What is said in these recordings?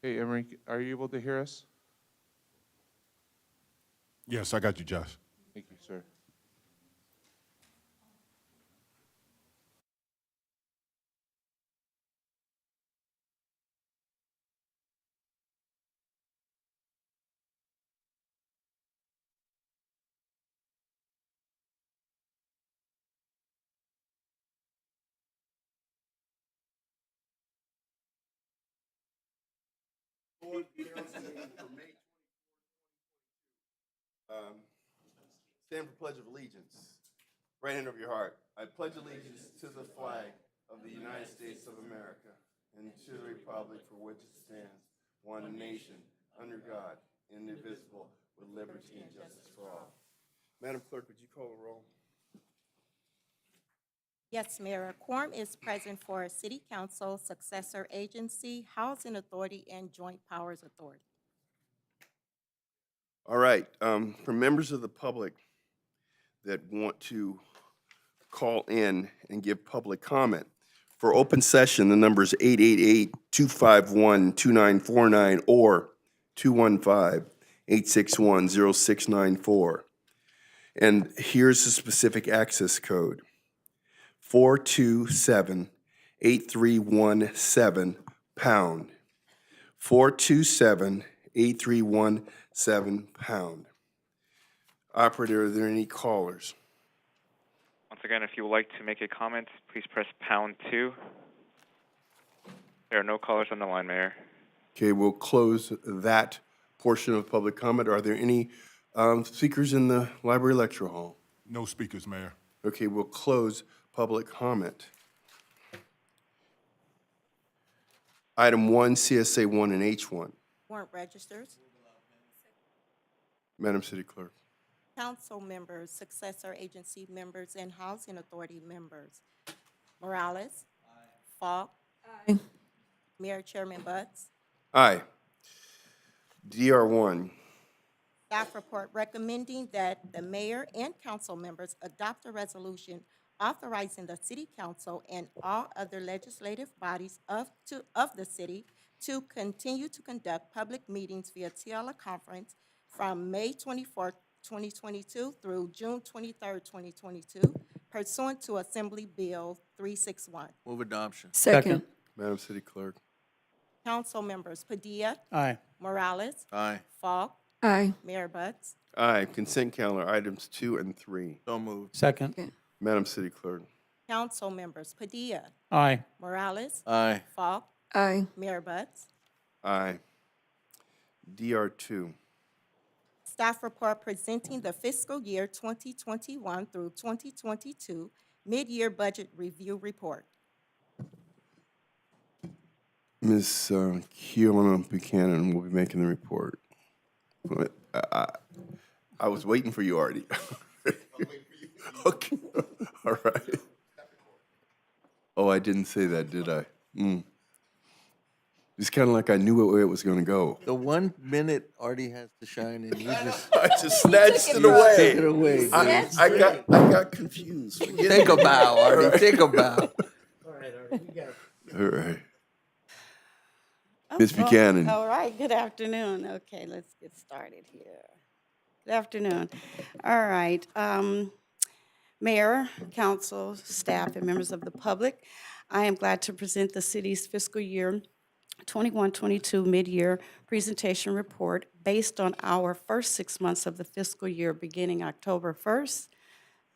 Okay, Emery, are you able to hear us? Yes, I got you, Josh. Thank you, sir. Stand for Pledge of Allegiance. Right hand over your heart. I pledge allegiance to the flag of the United States of America and to the republic for which it stands, one nation, under God, indivisible, with liberty and justice for all. Madam Clerk, would you call the roll? Yes, Mayor. A quorum is present for City Council, Successor Agency, Housing Authority, and Joint Powers Authority. All right, for members of the public that want to call in and give public comment, for open session, the number is 888-251-2949 or 215-861-0694. And here's the specific access code, 427-8317 pound. 427-8317 pound. Operator, are there any callers? Once again, if you would like to make a comment, please press #2. There are no callers on the line, Mayor. Okay, we'll close that portion of public comment. Are there any speakers in the library lecture hall? No speakers, Mayor. Okay, we'll close public comment. Item 1, CSA 1 and H1. Warrant registers. Madam City Clerk. Council members, Successor Agency members, and Housing Authority members. Morales. Falk. Mayor Chairman Butts. Aye. DR1. Staff report recommending that the mayor and council members adopt a resolution authorizing the city council and all other legislative bodies of the city to continue to conduct public meetings via teleconference from May 24th, 2022 through June 23rd, 2022, pursuant to Assembly Bill 361. Move adoption. Second. Madam City Clerk. Council members Padilla, Aye. Morales, Aye. Falk, Aye. Mayor Butts. Aye. Consent calendar items 2 and 3. So moved. Second. Madam City Clerk. Council members Padilla, Aye. Morales, Aye. Falk, Aye. Mayor Butts. Aye. DR2. Staff report presenting the fiscal year 2021 through 2022 mid-year budget review report. Ms. Keelan Buchanan will be making the report. I was waiting for you, Artie. Okay, all right. Oh, I didn't say that, did I? It's kind of like I knew where it was going to go. The 1 minute Artie has to shine and you just I just snatched it took away. it away. I got confused. Forget Take it. a bow, Artie. Take a bow. All right. Ms. Buchanan. All right, good afternoon. Okay, let's get started here. Good afternoon. All right, Mayor, council, staff, and members of the public, I am glad to present the city's fiscal year 21-22 mid-year presentation report based on our first 6 months of the fiscal year beginning October 1st,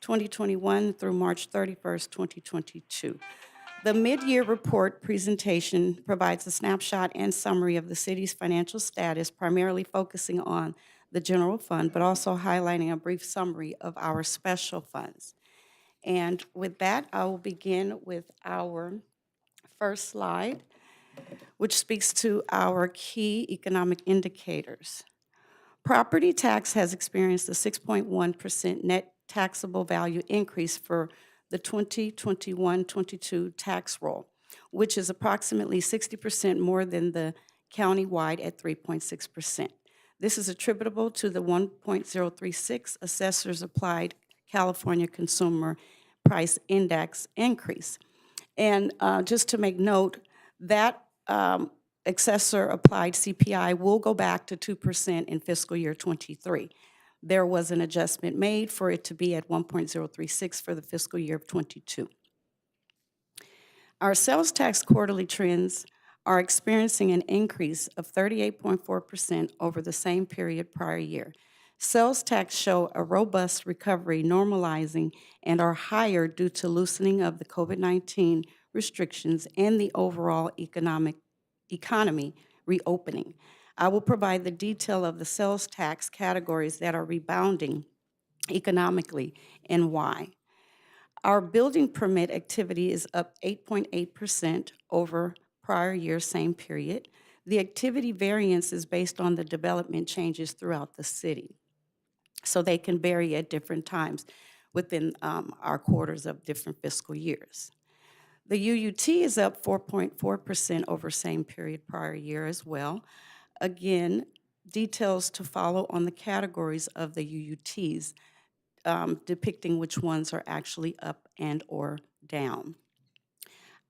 2021 through March 31st, 2022. The mid-year report presentation provides a snapshot and summary of the city's financial status, primarily focusing on the general fund, but also highlighting a brief summary of our special funds. And with that, I will begin with our first slide, which speaks to our key economic indicators. Property tax has experienced a 6.1% net taxable value increase for the 2021-22 tax roll, which is approximately 60% more than the county-wide at 3.6%. This is attributable to the 1.036 assessors applied California Consumer Price Index increase. And just to make note, that Assessor applied CPI will go back to 2% in fiscal year '23. There was an adjustment made for it to be at 1.036 for the fiscal year of '22. Our sales tax quarterly trends are experiencing an increase of 38.4% over the same period prior year. Sales tax show a robust recovery normalizing and are higher due to loosening of the COVID-19 restrictions and the overall economy reopening. I will provide the detail of the sales tax categories that are rebounding economically and why. Our building permit activity is up 8.8% over prior year same period. The activity variance is based on the development changes throughout the city. So they can vary at different times within our quarters of different fiscal years. The UUT is up 4.4% over same period prior year as well. Again, details to follow on the categories of the UUTs, depicting which ones are actually up and or down.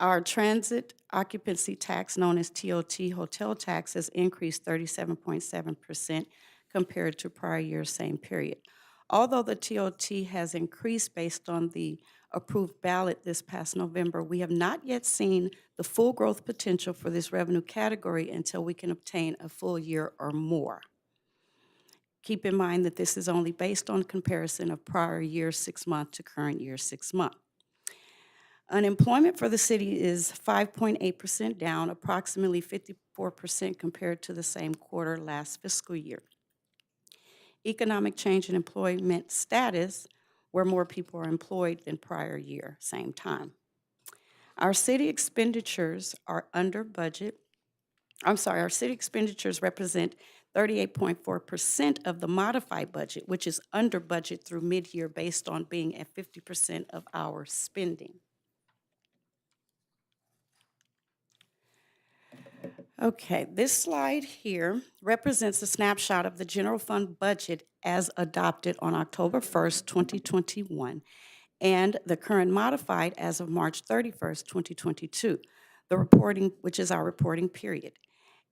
Our transit occupancy tax, known as TOT hotel tax, has increased 37.7% compared to prior year same period. Although the TOT has increased based on the approved ballot this past November, we have not yet seen the full growth potential for this revenue category until we can obtain a full year or more. Keep in mind that this is only based on comparison of prior year 6 month to current year 6 month. Unemployment for the city is 5.8% down, approximately 54% compared to the same quarter last fiscal year. Economic change in employment status, where more people are employed than prior year, same time. Our city expenditures are under budget. Our city expenditures represent 38.4% of the modified budget, which is under budget through mid-year based on being at 50% of our spending. Okay, this slide here represents a snapshot of the general fund budget as adopted on October 1st, 2021, and the current modified as of March 31st, 2022, which is our reporting period.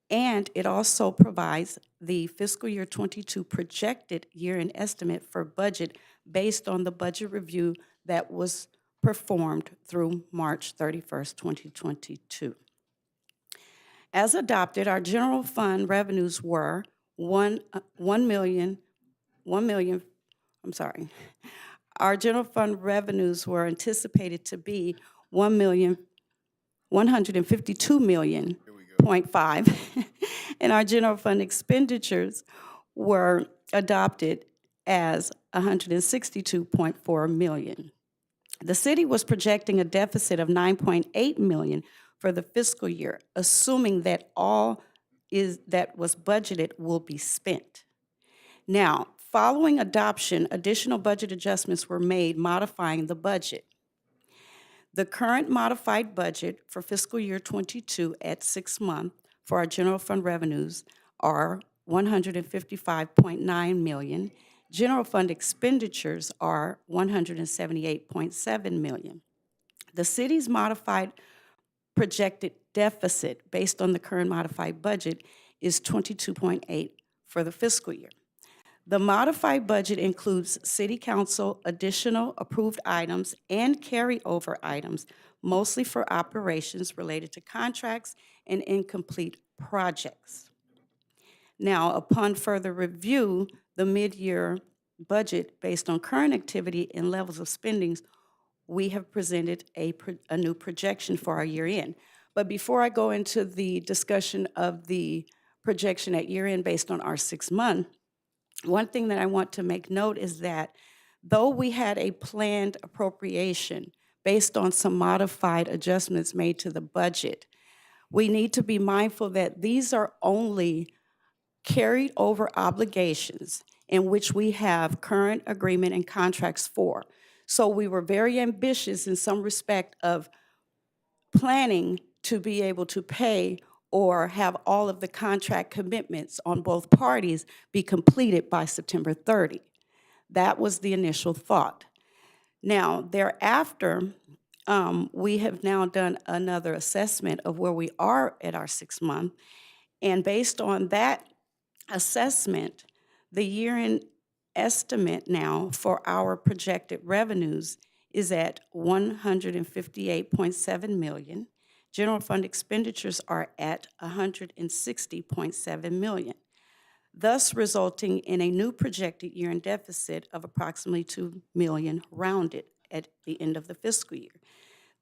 And it also provides the fiscal year '22 projected year-end estimate for budget based on the budget review that was performed through March 31st, 2022. As adopted, our general fund revenues were Our general fund revenues were anticipated to be $1,152,000,000.5, and our general fund expenditures were adopted as $162.4 million. The city was projecting a deficit of $9.8 million for the fiscal year, assuming that all that was budgeted will be spent. Now, following adoption, additional budget adjustments were made modifying the budget. The current modified budget for fiscal year '22 at 6 months for our general fund revenues are $155.9 million. General fund expenditures are $178.7 million. The city's modified projected deficit based on the current modified budget is $22.8 for the fiscal year. The modified budget includes City Council additional approved items and carryover items, mostly for operations related to contracts and incomplete projects. Now, upon further review, the mid-year budget based on current activity and levels of spendings, we have presented a new projection for our year end. But before I go into the discussion of the projection at year end based on our 6 month, one thing that I want to make note is that though we had a planned appropriation based on some modified adjustments made to the budget, we need to be mindful that these are only carried over obligations in which we have current agreement and contracts for. So we were very ambitious in some respect of planning to be able to pay or have all of the contract commitments on both parties be completed by September 30. That was the initial thought. Now, thereafter, we have now done another assessment of where we are at our 6 month. And based on that assessment, the year-end estimate now for our projected revenues is at $158.7 million. General fund expenditures are at $160.7 million, thus resulting in a new projected year-end deficit of approximately $2 million rounded at the end of the fiscal year.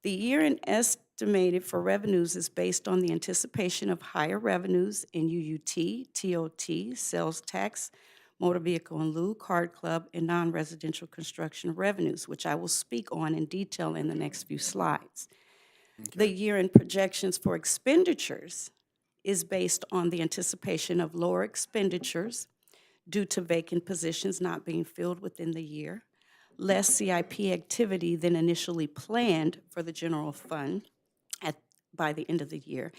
The year-end estimated for revenues is based on the anticipation of higher revenues in UUT, TOT, sales tax, motor vehicle in lieu, card club, and non-residential construction revenues, which I will speak on in detail in the next few slides. The year-end projections for expenditures is based on the anticipation of lower expenditures due to vacant positions not being filled within the year, less CIP activity than initially planned for the general fund by the end of the year,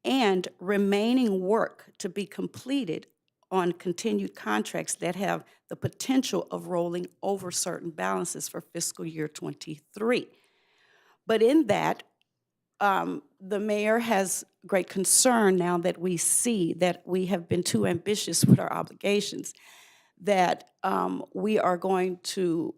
and remaining work to be completed on continued contracts that have the potential of rolling over certain balances for fiscal year '23. But in that, the mayor has great concern now that we see that we have been too ambitious with our obligations, that we are going to,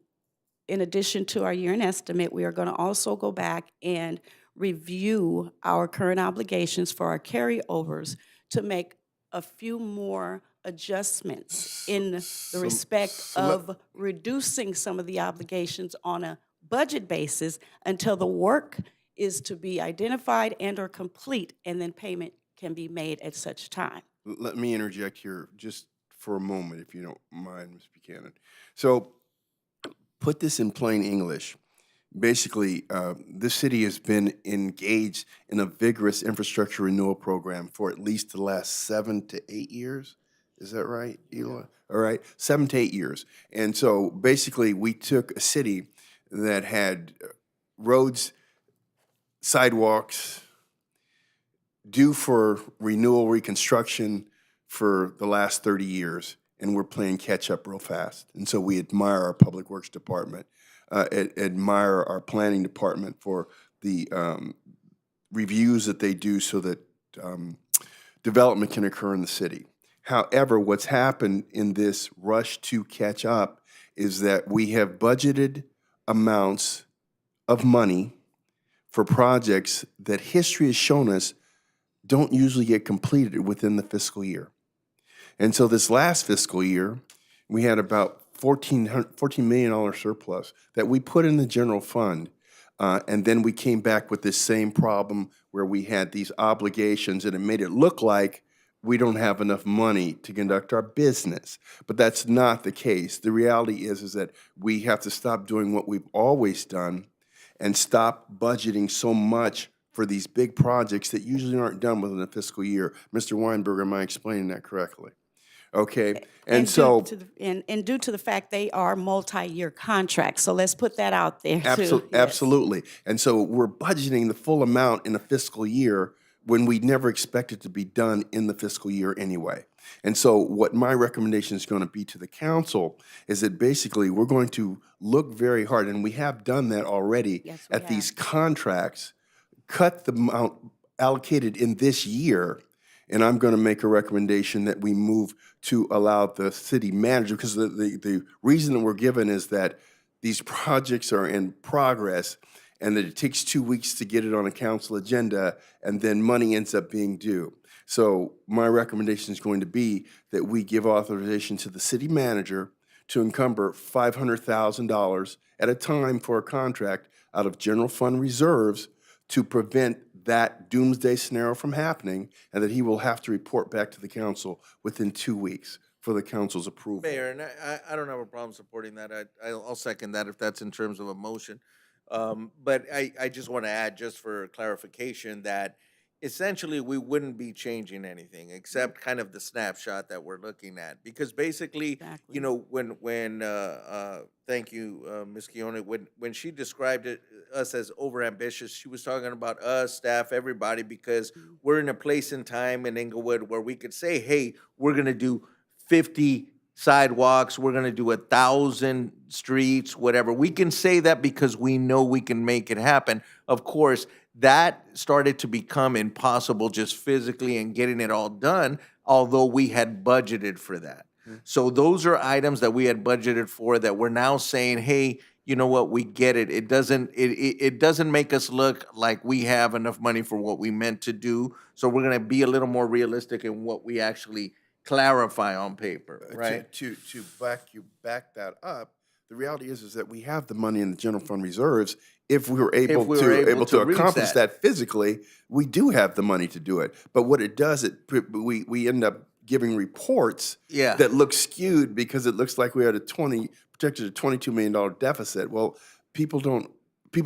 in addition to our year-end estimate, we are going to also go back and review our current obligations for our carryovers to make a few more adjustments in the respect of reducing some of the obligations on a budget basis until the work is to be identified and or complete, and then payment can be made at such time. Let me interject here just for a moment, if you don't mind, Ms. Buchanan. So put this in plain English. Basically, this city has been engaged in a vigorous infrastructure renewal program for at least the last 7 to 8 years. Is that right, Eloy? All right, 7 to 8 years. And so basically, we took a city that had roads, sidewalks, due for renewal reconstruction for the last 30 years, and we're playing catch up real fast. And so we admire our Public Works Department, admire our Planning Department for the reviews that they do so that development can occur in the city. However, what's happened in this rush to catch up is that we have budgeted amounts of money for projects that history has shown us don't usually get completed within the fiscal year. And so this last fiscal year, we had about $14 million surplus that we put in the general fund. And then we came back with this same problem where we had these obligations, and it made it look like we don't have enough money to conduct our business. But that's not the case. The reality is that we have to stop doing what we've always done and stop budgeting so much for these big projects that usually aren't done within a fiscal year. Mr. Weinberger, am I explaining that correctly? Okay, and so due to the fact they are multi-year contracts, so let's put that out there too. Yes. Absolutely. And so we're budgeting the full amount in a fiscal year when we never expect it to be done in the fiscal year anyway. And so what my recommendation is going to be to the council is that basically we're going to look very hard, and we have done that already, at these contracts, cut the amount allocated in this year, and I'm going to make a recommendation that we move to allow the city manager, because the reason that we're given is that these projects are in progress and that it takes 2 weeks to get it on a council agenda, and then money ends up being due. So my recommendation is going to be that we give authorization to the city manager to encumber $500,000 at a time for a contract out of general fund reserves to prevent that doomsday scenario from happening, and that he will have to report back to the council within 2 weeks for the council's approval. Mayor, and I don't have a problem supporting that. I'll second that if that's in terms of a motion. But I just want to add, just for clarification, that essentially we wouldn't be changing anything except kind of the snapshot that we're looking at. Because basically, you know, when thank you, Ms. Keone, when she described us as overambitious, she was talking about us, staff, everybody, because we're in a place in time in Inglewood where we could say, hey, we're going to do 50 sidewalks, we're gonna do 1,000 streets, whatever. We can say that because we know we can make it happen. Of course, that started to become impossible just physically and getting it all done, although we had budgeted for that. So those are items that we had budgeted for that we're now saying, hey, you know what, we get it. It doesn't make us look like we have enough money for what we meant to do. So we're gonna be a little more realistic in what we actually clarify on paper, right? To back that up, the reality is that we have the money in the general fund reserves. If we were able we were able to to reach accomplish that. that physically, we do have the money to do it. But what it does, we end up giving reports Yeah. that look skewed because it looks like we had projected a $22 million deficit. Well, people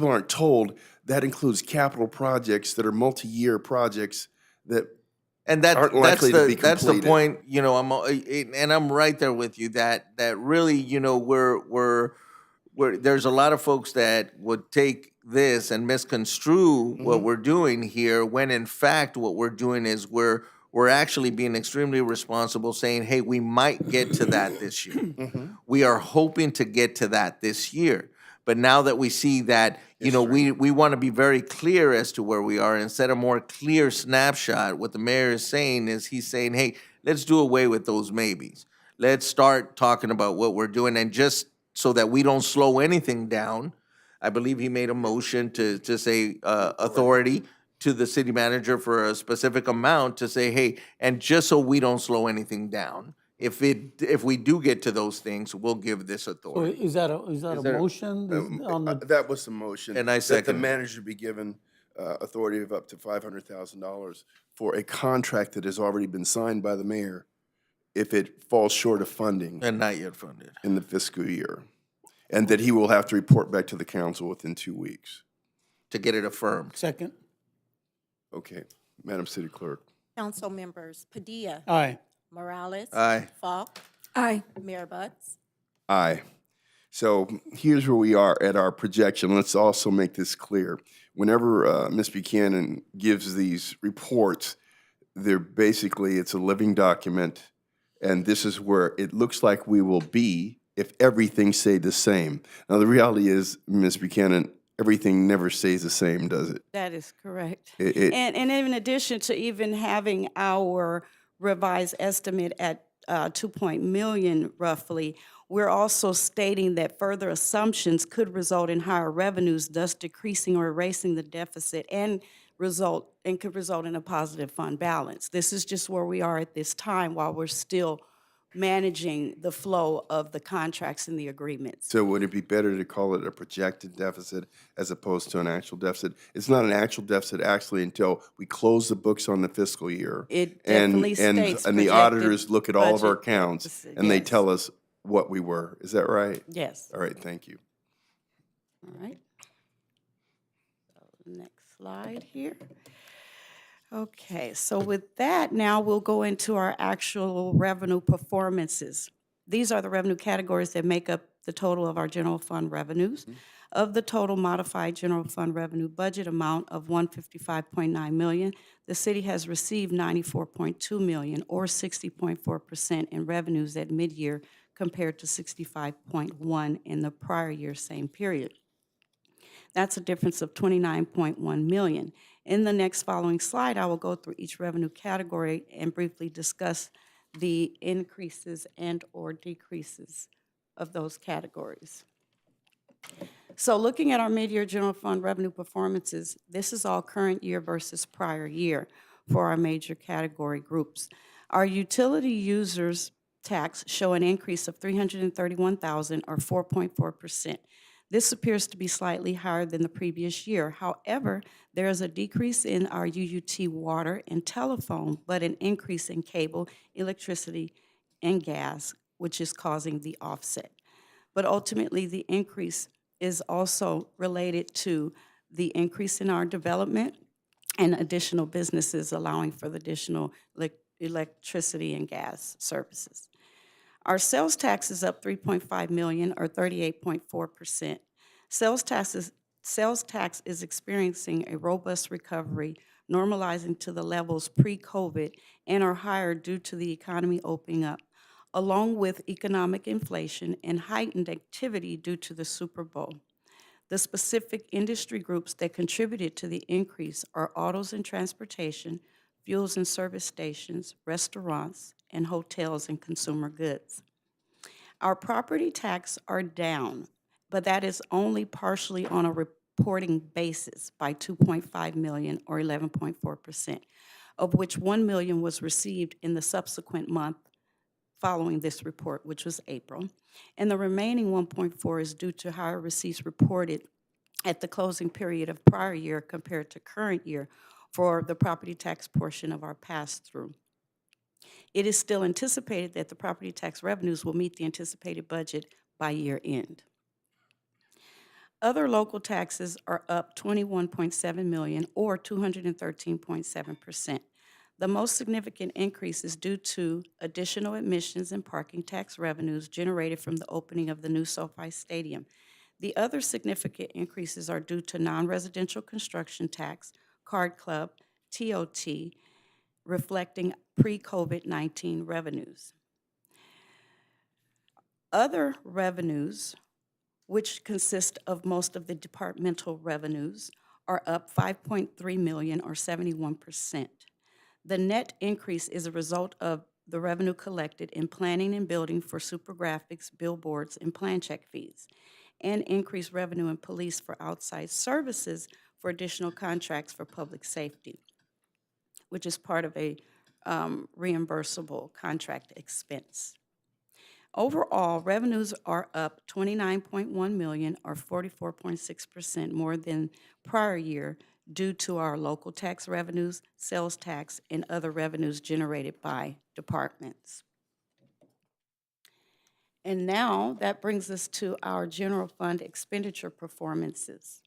aren't told that includes capital projects that are multi-year projects that And aren't likely to be that's the completed. point, you know, I'm right there with you that really, you know, we're there's a lot of folks that would take this and misconstrue what we're doing here, when in fact what we're doing is we're actually being extremely responsible, saying, hey, we might get to that this year. We are hoping to get to that this year. But now that we see that, you know, we want to be very clear as to where we are, instead of more clear snapshot. What the mayor is saying is he's saying, hey, let's do away with those maybes. Let's start talking about what we're doing, and just so that we don't slow anything down, I believe he made a motion to say authority to the city manager for a specific amount to say, hey, and just so we don't slow anything down, if we do get to those things, we'll give this So authority. is that a motion on the, That was the motion. And I That second the it. manager be given authority of up to $500,000 for a contract that has already been signed by the mayor if it falls short of funding And not yet funded. in the fiscal year. And that he will have to report back to the council within 2 weeks. To get it affirmed. second? Okay, Madam City Clerk. Council members Padilla, Aye. Morales. Aye. Falk, Aye. Mayor Butts. Aye. So here's where we are at our projection. Let's also make this clear. Whenever Ms. Buchanan gives these reports, it's a living document, and this is where it looks like we will be if everything stayed the same. Now, the reality is, Ms. Buchanan, everything never stays the same, does it? That is correct. It- And in addition to even having our revised estimate at 2 million roughly, we're also stating that further assumptions could result in higher revenues, thus decreasing or erasing the deficit and could result in a positive fund balance. This is just where we are at this time while we're still managing the flow of the contracts and the agreements. So would it be better to call it a projected deficit as opposed to an actual deficit? It's not an actual deficit actually until we close the books on the fiscal year. It And definitely states and the projected auditors look at all of our budget accounts deficit, and they yes. tell us what we were. Is that right? Yes. All right, thank you. All right. So, next slide here. Okay, so with that, now we'll go into our actual revenue performances. These are the revenue categories that make up the total of our general fund revenues. Of the total modified general fund revenue budget amount of $155.9 million, the city has received $94.2 million, or 60.4% in revenues at mid-year, compared to 65.1 in the prior year same period. That's a difference of $29.1 million. In the next following slide, I will go through each revenue category and briefly discuss the increases and/or decreases of those categories. So looking at our mid-year general fund revenue performances, this is all current year versus prior year for our major category groups. Our utility users tax show an increase of $331,000, or 4.4%. This appears to be slightly higher than the previous year. However, there is a decrease in our UUT water and telephone, but an increase in cable, electricity, and gas, which is causing the offset. But ultimately, the increase is also related to the increase in our development and additional businesses allowing for the additional electricity and gas services. Our sales tax is up $3.5 million, or 38.4%. Sales tax is experiencing a robust recovery, normalizing to the levels pre-COVID, and are higher due to the economy opening up. along with economic inflation and heightened activity due to the Super Bowl. The specific industry groups that contributed to the increase are autos and transportation, fuels and service stations, restaurants, and hotels and consumer goods. Our property tax are down, but that is only partially on a reporting basis by 2.5 million or 11.4%, of which 1 million was received in the subsequent month following this report, which was April, and the remaining 1.4 is due to higher receipts reported at the closing period of prior year compared to current year for the property tax portion of our pass-through. It is still anticipated that the property tax revenues will meet the anticipated budget by year end. Other local taxes are up 21.7 million or 213.7%. The most significant increase is due to additional admissions and parking tax revenues generated from the opening of the new SoFi Stadium. The other significant increases are due to non-residential construction tax, card club, TOT, reflecting pre-COVID-19 revenues. Other revenues, which consist of most of the departmental revenues, are up 5.3 million or 71%. The net increase is a result of the revenue collected in planning and building for super graphics, billboards, and plan check fees, and increased revenue in police for outside services for additional contracts for public safety, which is part of a reimbursable contract expense. Overall, revenues are up 29.1 million or 44.6% more than prior year due to our local tax revenues, sales tax, and other revenues generated by departments. And now that brings us to our general fund expenditure performances.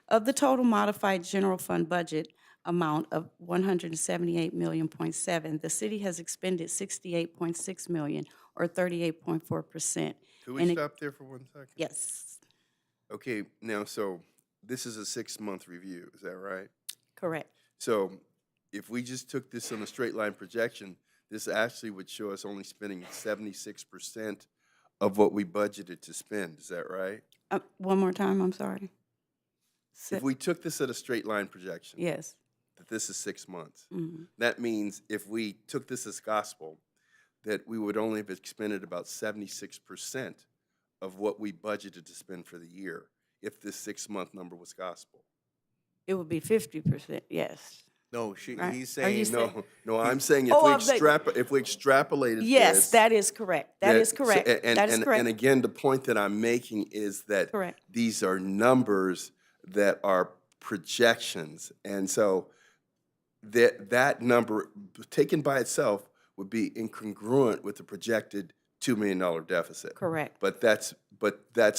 Of the total modified general fund budget amount of 178.7 million, the city has expended 68.6 million or 38.4%. Could we stop there for 1 second? Yes, Okay, now, so this is a 6-month review, is that right? correct. So if we just took this on a straight line projection, this actually would show us only spending 76% of what we budgeted to spend, is that right? One more time, I'm sorry. If we took this at a straight line projection, Yes. that this is 6 months, Mhm. that means if we took this as gospel, that we would only have expended about 76% of what we budgeted to spend for the year if this 6-month number was gospel. It would be 50%, yes. No, Right. he's Are you saying, saying- No, I'm saying Oh, of the- if we extrapolated Yes, this, that is correct. That is so- correct. That is And correct. again, the point that I'm making is that Correct. these are numbers that are projections. And so that number, taken by itself, would be incongruent with the projected $2 million deficit. Correct. But that's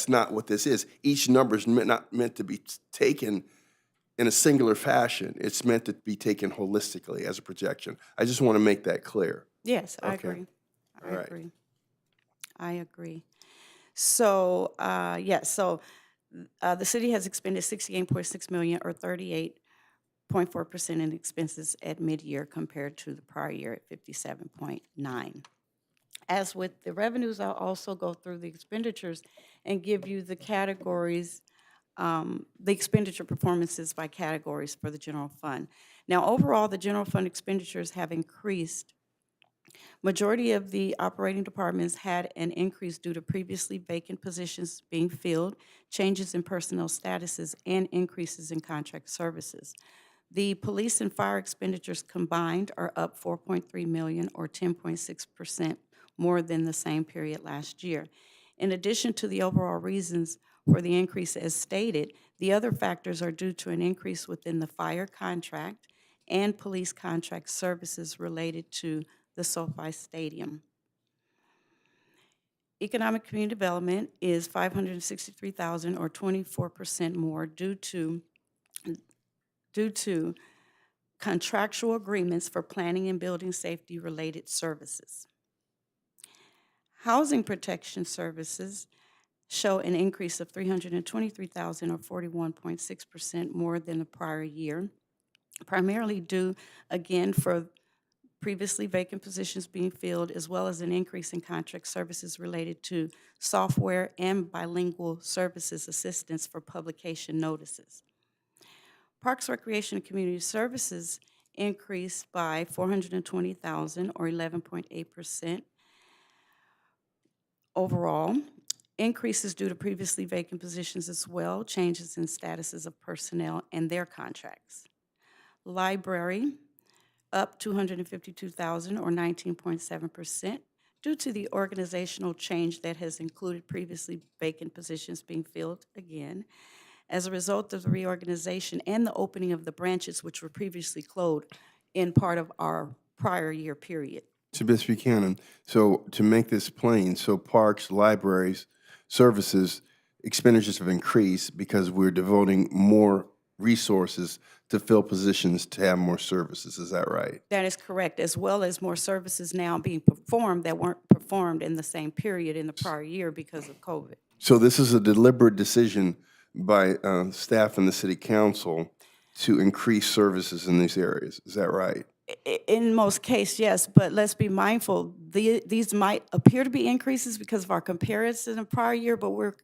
not what this is. Each number is not meant to be taken in a singular fashion. It's meant to be taken holistically as a projection. I just want to make that clear. Yes, I Okay. agree. All right. I agree. So, yes, so the city has expended 68.6 million or 38.4% in expenses at mid-year compared to the prior year at 57.9. As with the revenues, I'll also go through the expenditures and give you the categories, the expenditure performances by categories for the general fund. Now, overall, the general fund expenditures have increased. Majority of the operating departments had an increase due to previously vacant positions being filled, changes in personnel statuses, and increases in contract services. The police and fire expenditures combined are up 4.3 million or 10.6% more than the same period last year. In addition to the overall reasons for the increase as stated, the other factors are due to an increase within the fire contract and police contract services related to the SoFi Stadium. Economic community development is 563,000 or 24% more due to contractual agreements for planning and building safety related services. Housing protection services show an increase of 323,000 or 41.6% more than the prior year, primarily due again for previously vacant positions being filled, as well as an increase in contract services related to software and bilingual services assistance for publication notices. Parks, Recreation, and Community Services increased by $420,000 or 11.8%. Overall, increases due to previously vacant positions as well, changes in statuses of personnel and their contracts. Library, up $252,000 or 19.7% due to the organizational change that has included previously vacant positions being filled again. As a result of the reorganization and the opening of the branches which were previously closed in part of our prior year period. To Ms. Buchanan, so to make this plain, so parks, libraries, services, expenditures have increased because we're devoting more resources to fill positions to have more services. Is that right? That is correct, as well as more services now being performed that weren't performed in the same period in the prior year because of COVID. So this is a deliberate decision by staff and the city council to increase services in these areas. Is that right? In most cases, yes, but let's be mindful, these might appear to be increases because of our comparison in prior year, but we're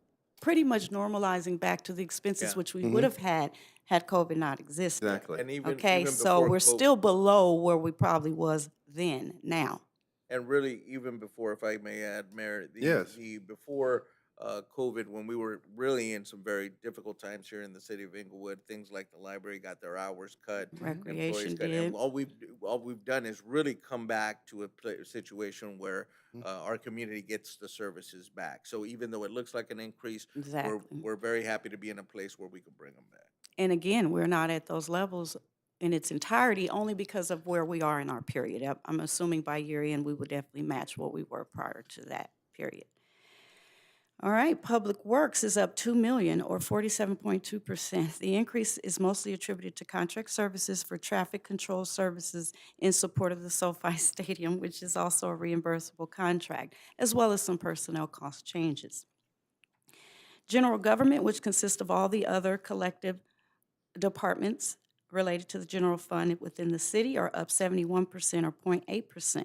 pretty much normalizing back to the expenses Yeah. which we would have had COVID not existed. Exactly. And even Okay, so before we're COVID- still below where we probably was then, now. And really, even before, if I may add, Mayor, Yes. before COVID, when we were really in some very difficult times here in the city of Inglewood, things like the library got their hours cut, Recreation employees cut, did. and all we've done is really come back to a situation where our community gets the services back. So even though it looks like an increase, Exactly. we're very happy to be in a place where we can bring them back. And again, we're not at those levels in its entirety, only because of where we are in our period. I'm assuming by year end, we would definitely match what we were prior to that period. All right, Public Works is up $2 million or 47.2%. The increase is mostly attributed to contract services for traffic control services in support of the SoFi Stadium, which is also a reimbursable contract, as well as some personnel cost changes. General Government, which consists of all the other collective departments related to the general fund within the city, are up 71% or 0.8%.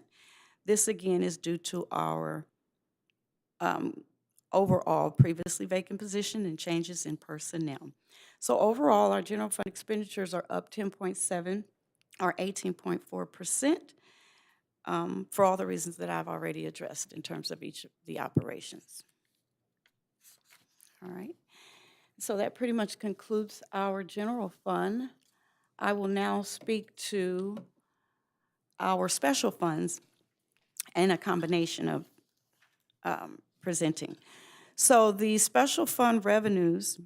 This again is due to our overall previously vacant position and changes in personnel. So overall, our general fund expenditures are up 10.7 or 18.4% for all the reasons that I've already addressed in terms of each of the operations. All right. So that pretty much concludes our general fund. I will now speak to our special funds and a combination of presenting. So the special fund revenues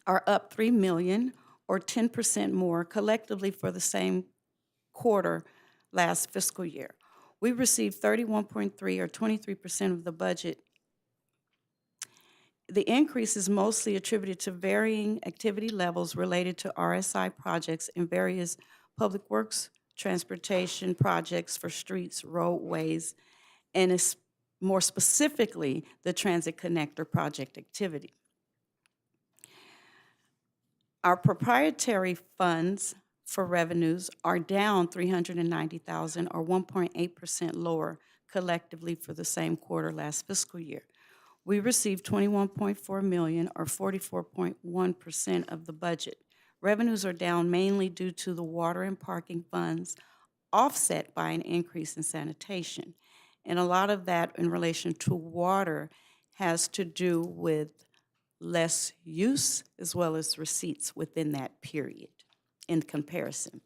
are up $3 million or 10% more collectively for the same quarter last fiscal year. We received 31.3 or 23% of the budget. The increase is mostly attributed to varying activity levels related to RSI projects and various public works transportation projects for streets, roadways, and is more specifically the Transit Connector project activity. Our proprietary funds for revenues are down $390,000 or 1.8% lower collectively for the same quarter last fiscal year. We received $21.4 million or 44.1% of the budget. Revenues are down mainly due to the water and parking funds, offset by an increase in sanitation. And a lot of that in relation to water has to do with less use as well as receipts within that period in comparison.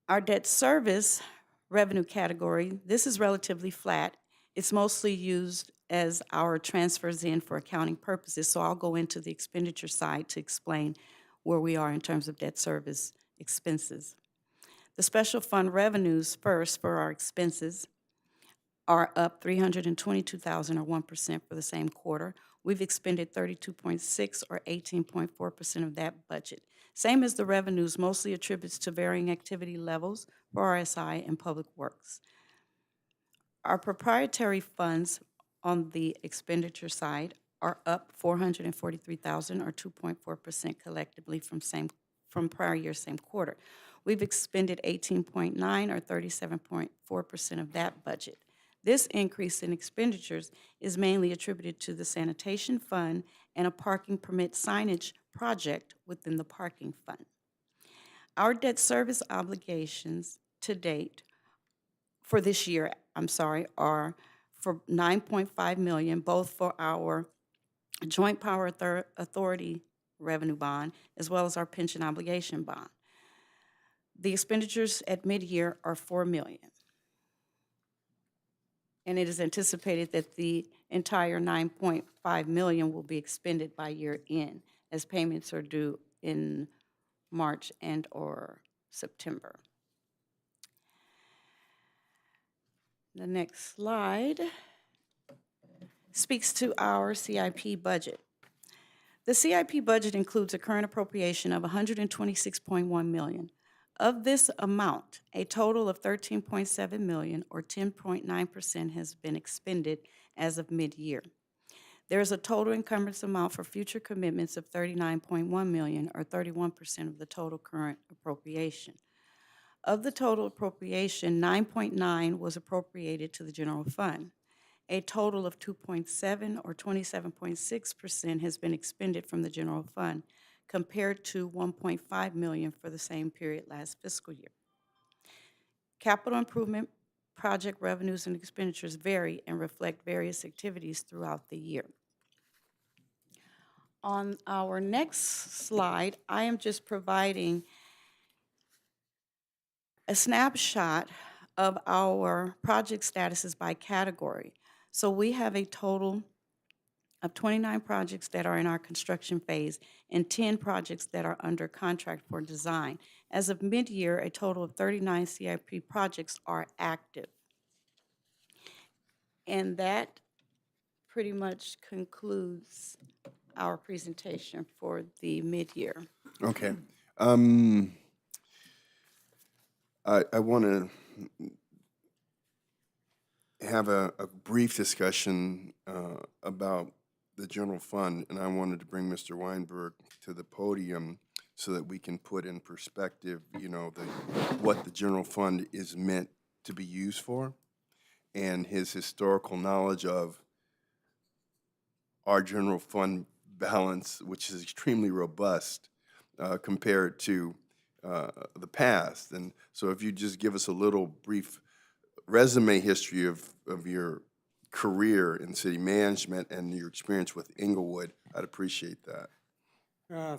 Our debt service revenue category, this is relatively flat. It's mostly used as our transfers in for accounting purposes, so I'll go into the expenditure side to explain where we are in terms of debt service expenses. The special fund revenues first for our expenses are up $322,000 or 1% for the same quarter. We've expended 32.6 or 18.4% of that budget. Same as the revenues, mostly attributes to varying activity levels for RSI and Public Works. Our proprietary funds on the expenditure side are up $443,000 or 2.4% collectively from same from prior year same quarter. We've expended 18.9 or 37.4% of that budget. This increase in expenditures is mainly attributed to the sanitation fund and a parking permit signage project within the parking fund. Our debt service obligations to date for this year, are for $9.5 million, both for our Joint Power Authority revenue bond as well as our pension obligation bond. The expenditures at mid-year are $4 million. And it is anticipated that the entire $9.5 million will be expended by year end, as payments are due in March and/or September. The next slide speaks to our CIP budget. The CIP budget includes a current appropriation of $126.1 million. Of this amount, a total of $13.7 million, or 10.9%, has been expended as of mid-year. There is a total encumbrance amount for future commitments of $39.1 million, or 31% of the total current appropriation. Of the total appropriation, 9.9 was appropriated to the general fund. A total of 2.7, or 27.6%, has been expended from the general fund, compared to $1.5 million for the same period last fiscal year. Capital improvement project revenues and expenditures vary and reflect various activities throughout the year. On our next slide, I am just providing a snapshot of our project statuses by category. So we have a total of 29 projects that are in our construction phase and 10 projects that are under contract for design. As of mid-year, a total of 39 CIP projects are active. And that pretty much concludes our presentation for the mid-year. Okay. I want to have a brief discussion about the general fund, and I wanted to bring Mr. Weinberg to the podium so that we can put in perspective, what the general fund is meant to be used for, and his historical knowledge of our general fund balance, which is extremely robust compared to the past. And so if you just give us a little brief resume history of your career in city management and your experience with Inglewood, I'd appreciate that.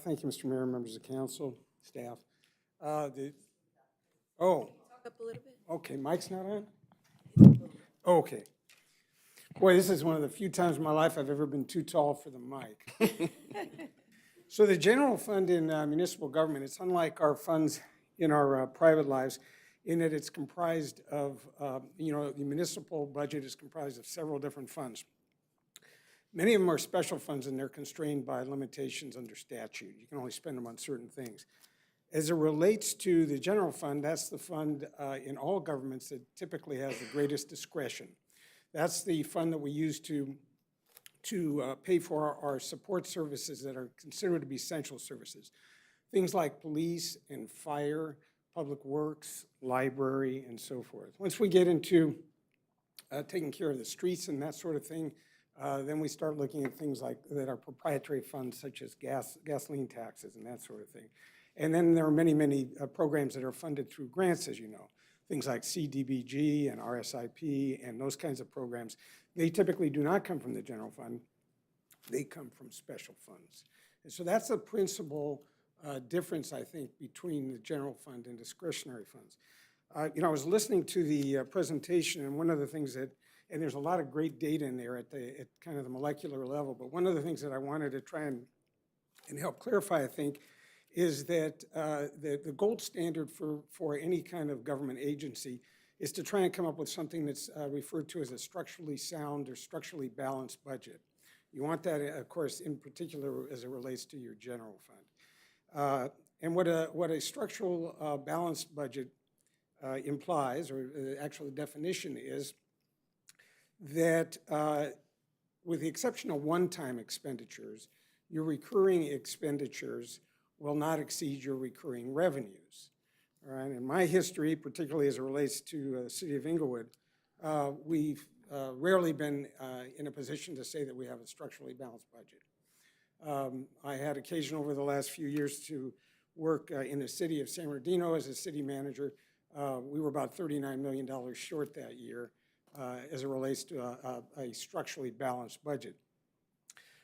Thank you, Mr. Mayor, members of council, staff. Okay, mic's not on? Okay. Boy, this is one of the few times in my life I've ever been too tall for the mic. So the general fund in municipal government, it's unlike our funds in our private lives in that it's comprised of, the municipal budget is comprised of several different funds. Many of them are special funds and they're constrained by limitations under statute. You can only spend them on certain things. As it relates to the general fund, that's the fund in all governments that typically has the greatest discretion. That's the fund that we use to pay for our support services that are considered to be essential services. Things like police and fire, public works, library, and so forth. Once we get into taking care of the streets and that sort of thing, then we start looking at things like that are proprietary funds such as gasoline taxes and that sort of thing. And then there are many, many programs that are funded through grants, as you know. Things like CDBG and RSIP and those kinds of programs. They typically do not come from the general fund. They come from special funds. And so that's the principal difference, I think, between the general fund and discretionary funds. I was listening to the presentation, and one of the things that, and there's a lot of great data in there at kind of the molecular level, but one of the things that I wanted to try and help clarify, I think, is that the gold standard for any kind of government agency is to try and come up with something that's referred to as a structurally sound or structurally balanced budget. You want that, of course, in particular as it relates to your general fund. And what a structural balanced budget implies, or actually the definition is, that with the exception of one-time expenditures, your recurring expenditures will not exceed your recurring revenues. All right, in my history, particularly as it relates to the city of Inglewood, we've rarely been in a position to say that we have a structurally balanced budget. I had occasion over the last few years to work in the city of San Bernardino as a city manager. We were about $39 million short that year as it relates to a structurally balanced budget.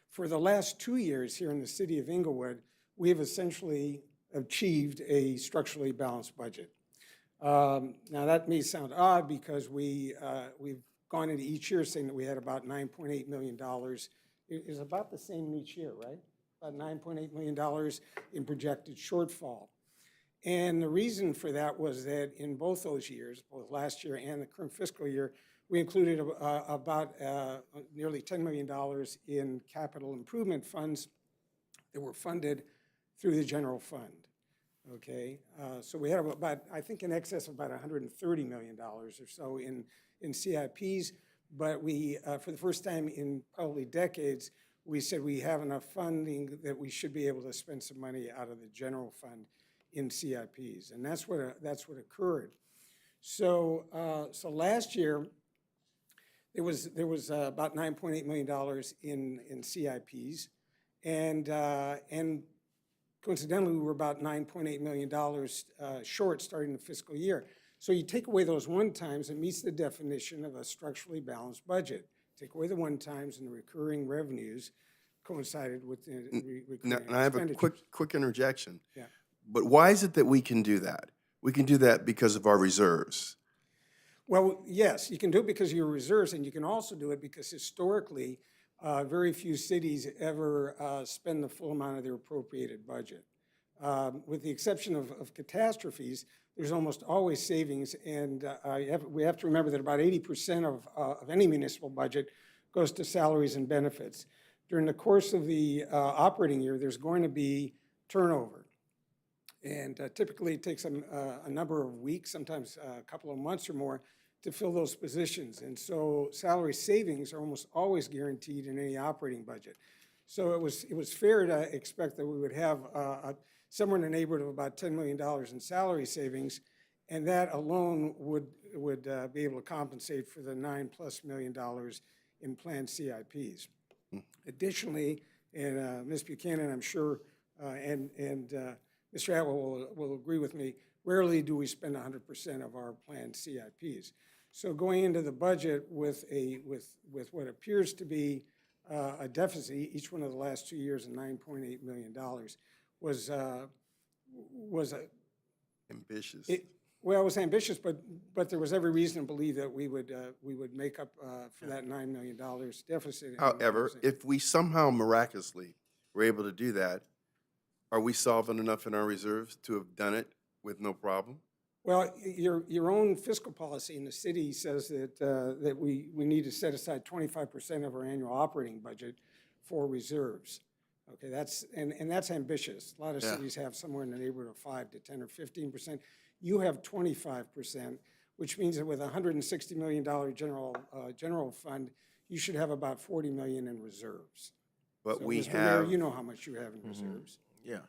For the last 2 years here in the city of Inglewood, we have essentially achieved a structurally balanced budget. Now that may sound odd because we've gone into each year saying that we had about $9.8 million. It is about the same each year, right? About $9.8 million in projected shortfall. And the reason for that was that in both those years, both last year and the current fiscal year, we included about nearly $10 million in capital improvement funds that were funded through the general fund, okay? So we had about, I think, in excess of about $130 million or so in CIPs, but we, for the first time in probably decades, we said we have enough funding that we should be able to spend some money out of the general fund in CIPs, and that's what occurred. So last year, there was about $9.8 million in CIPs, and coincidentally, we were about $9.8 million short starting the fiscal year. So you take away those one-times, it meets the definition of a structurally balanced budget. Take away the one-times and the recurring revenues coincided with the recurring Now, and I have a expenditures. quick interjection. Yeah. But why is it that we can do that? We can do that because of our reserves. Well, yes, you can do it because of your reserves, and you can also do it because historically, very few cities ever spend the full amount of their appropriated budget. With the exception of catastrophes, there's almost always savings, and we have to remember that about 80% of any municipal budget goes to salaries and benefits. During the course of the operating year, there's going to be turnover. And typically it takes a number of weeks, sometimes a couple of months or more, to fill those positions. And so salary savings are almost always guaranteed in any operating budget. So it was fair to expect that we would have somewhere in the neighborhood of about $10 million in salary savings, and that alone would be able to compensate for the $9+ million in planned CIPs. Additionally, and Ms. Buchanan, I'm sure, and Mr. Atwell will agree with me, rarely do we spend 100% of our planned CIPs. So going into the budget with what appears to be a deficit, each one of the last 2 years of $9.8 million, was Ambitious. it was ambitious, but there was every reason to believe that we would make up for that $9 million deficit. However, if we somehow miraculously were able to do that, are we solvent enough in our reserves to have done it with no problem? Well, your own fiscal policy in the city says that we need to set aside 25% of our annual operating budget for reserves. Okay, that's ambitious. A lot of cities have somewhere in the neighborhood of 5 to 10 or 15%. You have 25%, which means that with a $160 million general fund, you should have about $40 million in reserves. But So, we Mr. Mayor, have, you know how much you have in reserves. Yeah.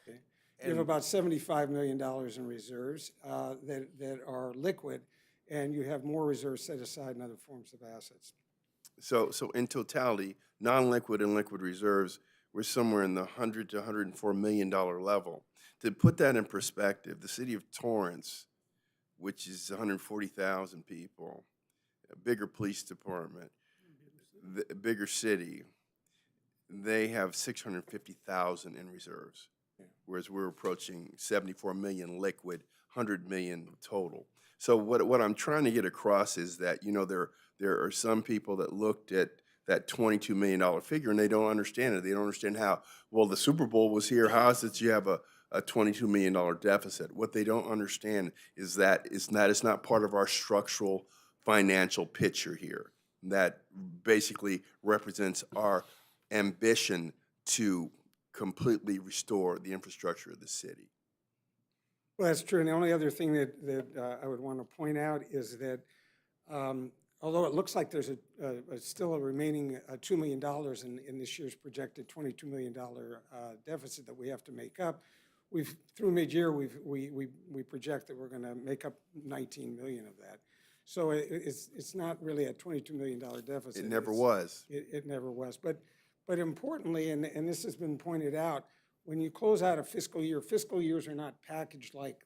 Okay. You have about $75 million in reserves that are liquid, and you have more reserves set aside in other forms of assets. so in totality, non-liquid and liquid reserves, we're somewhere in the $100 to $104 million level. To put that in perspective, the city of Torrance, which is 140,000 people, a bigger police department, a bigger city, they have 650,000 in reserves, whereas we're approaching 74 million liquid, 100 million total. So what I'm trying to get across is that, you know, there are some people that looked at that $22 million figure and they don't understand it. They don't understand how, well, the Super Bowl was here. How is it you have a $22 million deficit? What they don't understand is that it's not part of our structural financial picture here. That basically represents our ambition to completely restore the infrastructure of the city. Well, that's true. And the only other thing that I would want to point out is that although it looks like there's still a remaining $2 million in this year's projected $22 million deficit that we have to make up, through mid-year, we project that we're going to make up 19 million of that. So it's not really a $22 million deficit. It never was. It never was. But importantly, and this has been pointed out, when you close out a fiscal year, fiscal years are not packaged like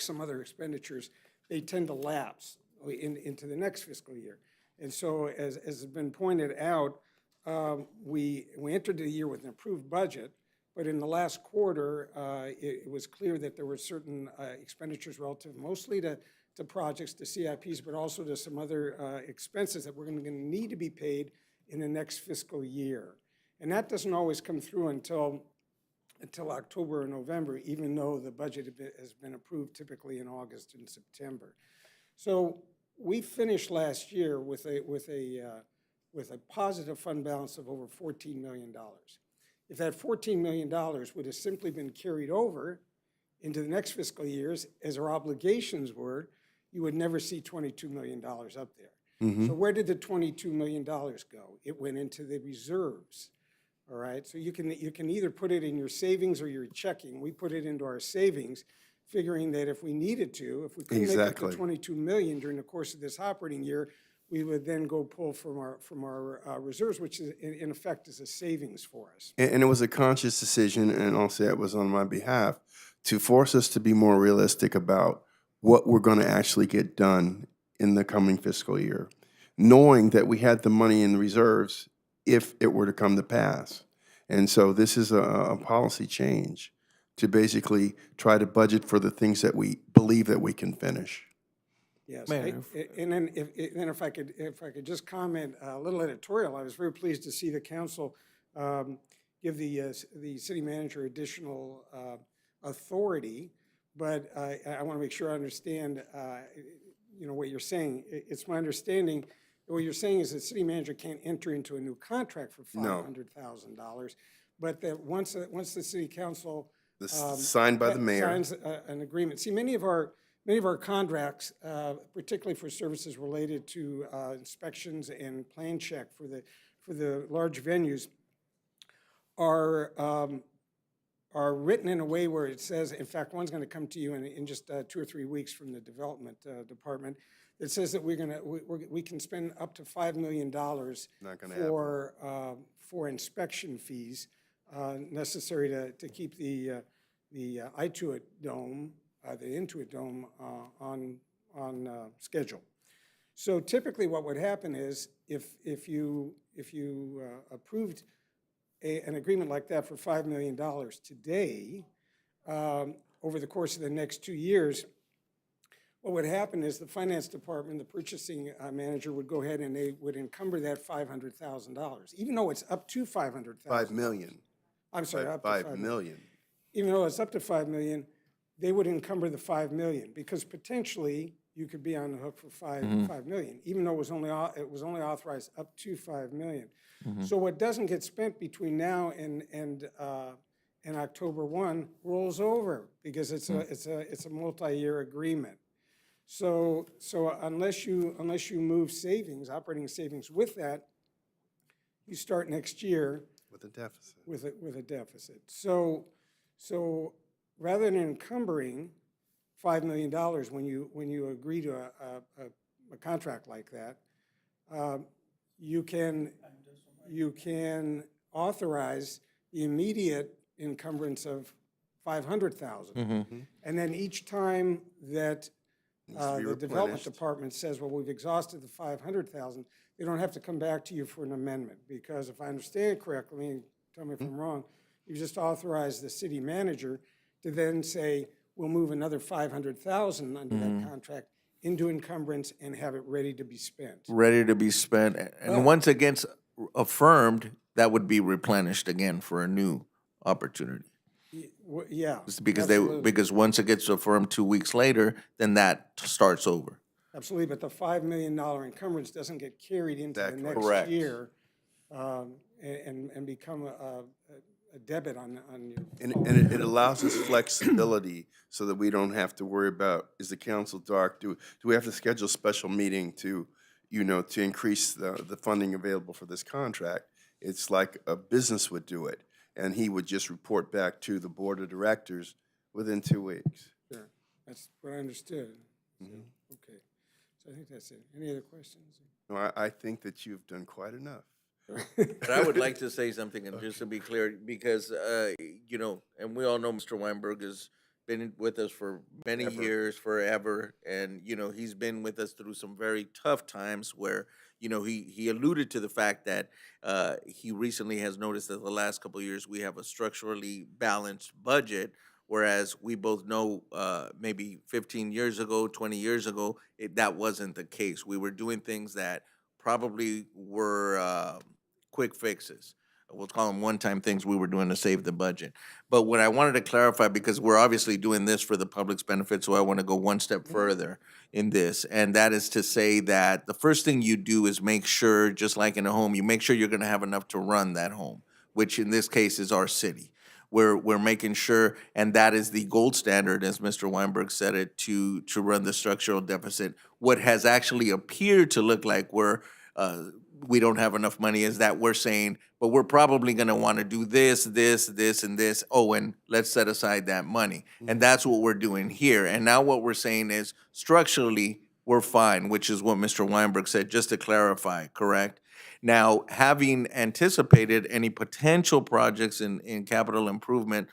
some other expenditures. They tend to lapse into the next fiscal year. And so as has been pointed out, we entered the year with an approved budget, but in the last quarter, it was clear that there were certain expenditures relative mostly to projects, to CIPs, but also to some other expenses that were going to need to be paid in the next fiscal year. And that doesn't always come through until October or November, even though the budget has been approved typically in August and September. So we finished last year with a positive fund balance of over $14 million. If that $14 million would have simply been carried over into the next fiscal years, as our obligations were, you would never see $22 million up there. So where did the $22 million go? It went into the reserves, all right? So you can either put it in your savings or your checking. We put it into our savings, figuring that if we needed to, if we couldn't make up the $22 million during the course of this operating year, we would then go pull from our reserves, which is, in effect is a savings for us. And it was a conscious decision, and I'll say it was on my behalf, to force us to be more realistic about what we're going to actually get done in the coming fiscal year, knowing that we had the money in the reserves if it were to come to pass. And so this is a policy change to basically try to budget for the things that we believe that we can finish. Yes, and then if I could just comment a little editorial, I was very pleased to see the council give the city manager additional authority, but I want to make sure I understand, what you're saying. It's my understanding that what you're saying is the city manager can't enter into a new contract for $500,000, but that once the city council Signed by the mayor. signs an agreement. See, many of our contracts, particularly for services related to inspections and plan check for the large venues, are written in a way where it says, in fact, one's going to come to you in just 2 or 3 weeks from the development department. It says that we can spend up to $5 million for inspection fees necessary to keep the Intuit Dome on schedule. So typically, what would happen is if you approved an agreement like that for $5 million today, over the course of the next 2 years, what would happen is the finance department, the purchasing manager would go ahead and they would encumber that $500,000, even though it's up to $500,000. $5 million. I'm sorry, up to $5 million. Even though it's up to $5 million, they would encumber the $5 million because potentially you could be on the hook for $5 million, even though it was only authorized up to $5 million. So what doesn't get spent between now and October 1 rolls over because it's a multi-year agreement. So unless you move savings, operating savings with that, you start next year With a deficit. with a deficit. So rather than encumbering $5 million when you agree to a contract like that, you can authorize the immediate encumbrance of $500,000, and then each time that the development department says, well, we've exhausted the $500,000, they don't have to come back to you for an amendment, because if I understand correctly, tell me if I'm wrong, you just authorize the city manager to then say, we'll move another $500,000 under that contract into encumbrance and have it ready to be spent. Ready to be spent, and once it gets affirmed, that would be replenished again for a new opportunity. Yeah. Because absolutely. because once it gets affirmed 2 weeks later, then that starts over. Absolutely, but the $5 million encumbrance doesn't get carried into the next Correct. year and become a debit on your. And it allows us flexibility so that we don't have to worry about, is the council dark? Do we have to schedule a special meeting to, to increase the funding available for this contract? It's like a business would do it, and he would just report back to the board of directors within 2 weeks. Sure, that's what I understood. So, okay, so I think that's it. Any other questions? No, I think that you've done quite enough. But I would like to say something, and just to be clear, because, and we all know Mr. Weinberg has been with us for many years, forever, and, he's been with us through some very tough times where, he alluded to the fact that he recently has noticed that the last couple of years we have a structurally balanced budget, whereas we both know maybe 15 years ago, 20 years ago, that wasn't the case. We were doing things that probably were quick fixes. We'll call them one-time things we were doing to save the budget. But what I wanted to clarify, because we're obviously doing this for the public's benefit, so I want to go one step further in this, and that is to say that the first thing you do is make sure, just like in a home, you make sure you're going to have enough to run that home, which in this case is our city. We're making sure, and that is the gold standard, as Mr. Weinberg said it, to run the structural deficit. What has actually appeared to look like we don't have enough money is that we're saying, but we're probably going to want to do this, this, this, and this. Oh, and let's set aside that money. And that's what we're doing here. And now what we're saying is structurally, we're fine, which is what Mr. Weinberg said, just to clarify, correct? Now, having anticipated any potential projects in capital improvement,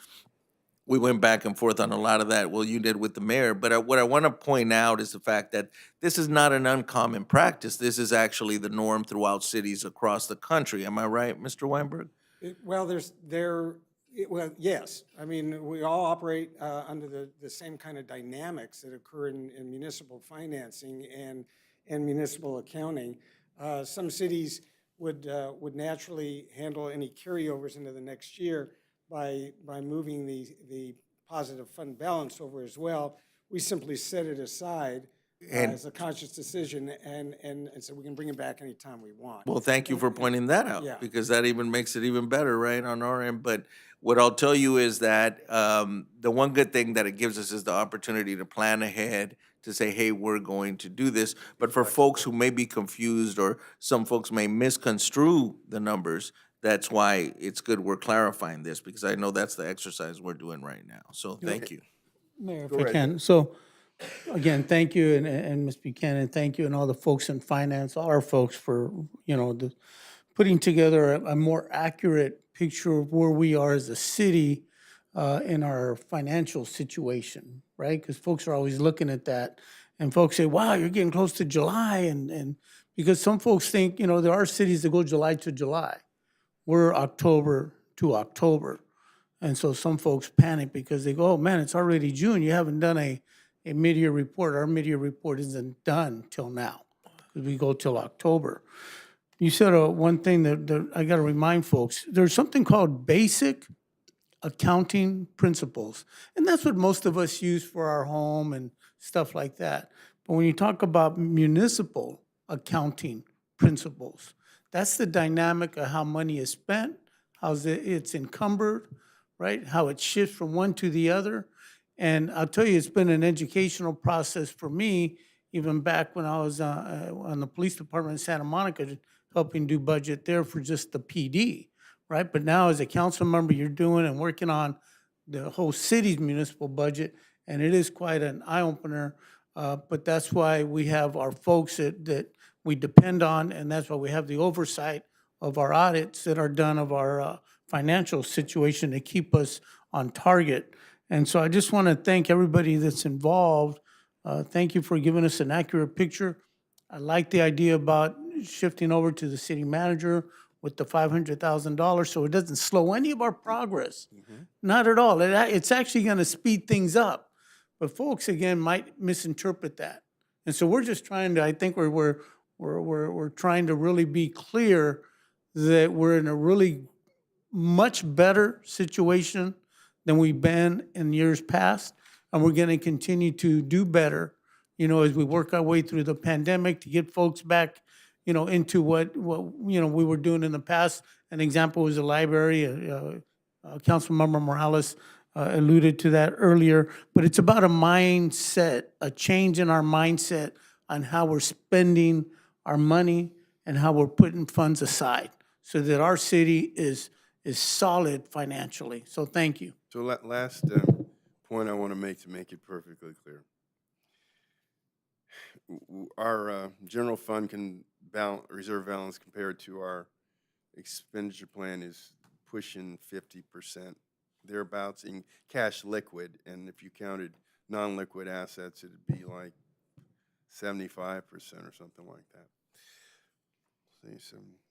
we went back and forth on a lot of that. Well, you did with the mayor. But what I want to point out is the fact that this is not an uncommon practice. This is actually the norm throughout cities across the country. Am I right, Mr. Weinberg? Well, well, yes. I mean, we all operate under the same kind of dynamics that occur in municipal financing and municipal accounting. Some cities would naturally handle any carryovers into the next year by moving the positive fund balance over as well. We simply set it aside as a conscious decision and so we can bring it back anytime we want. Well, thank you for pointing that out, Yeah. because that even makes it even better, right, on our end. But what I'll tell you is that the one good thing that it gives us is the opportunity to plan ahead, to say, hey, we're going to do this. But for folks who may be confused, or some folks may misconstrue the numbers, that's why it's good we're clarifying this, because I know that's the exercise we're doing right now. So thank you. Mayor, if I can. So, again, thank you, and Ms. Buchanan, thank you, and all the folks in finance, all our folks for, putting together a more accurate picture of where we are as a city in our financial situation, right? Because folks are always looking at that, and folks say, wow, you're getting close to July, and because some folks think, there are cities that go July to July. We're October to October. And so some folks panic because they go, oh, man, it's already June. You haven't done a mid-year report. Our mid-year report isn't done till now, because we go till October. You said one thing that I got to remind folks. There's something called basic accounting principles. And that's what most of us use for our home and stuff like that. But when you talk about municipal accounting principles, that's the dynamic of how money is spent, how it's encumbered, right? How it shifts from one to the other. And I'll tell you, it's been an educational process for me, even back when I was on the police department in Santa Monica, helping do budget there for just the PD, right? But now as a council member, you're doing and working on the whole city's municipal budget, and it is quite an eye-opener. But that's why we have our folks that we depend on, and that's why we have the oversight of our audits that are done of our financial situation to keep us on target. And so I just want to thank everybody that's involved. Thank you for giving us an accurate picture. I like the idea about shifting over to the city manager with the $500,000 so it doesn't slow any of our progress. Not at all. It's actually going to speed things up. But folks, again, might misinterpret that. And so we're just trying to, I think we're trying to really be clear that we're in a really much better situation than we've been in years past, and we're going to continue to do better, as we work our way through the pandemic to get folks back, into what we were doing in the past. An example was the library, Councilmember Morales alluded to that earlier, but it's about a mindset, a change in our mindset on how we're spending our money and how we're putting funds aside so that our city is solid financially. So thank you. So last point I want to make it perfectly clear. Our general fund reserve balance compared to our expenditure plan is pushing 50%, thereabouts in cash liquid, and if you counted non-liquid assets, it'd be like 75% or something like that.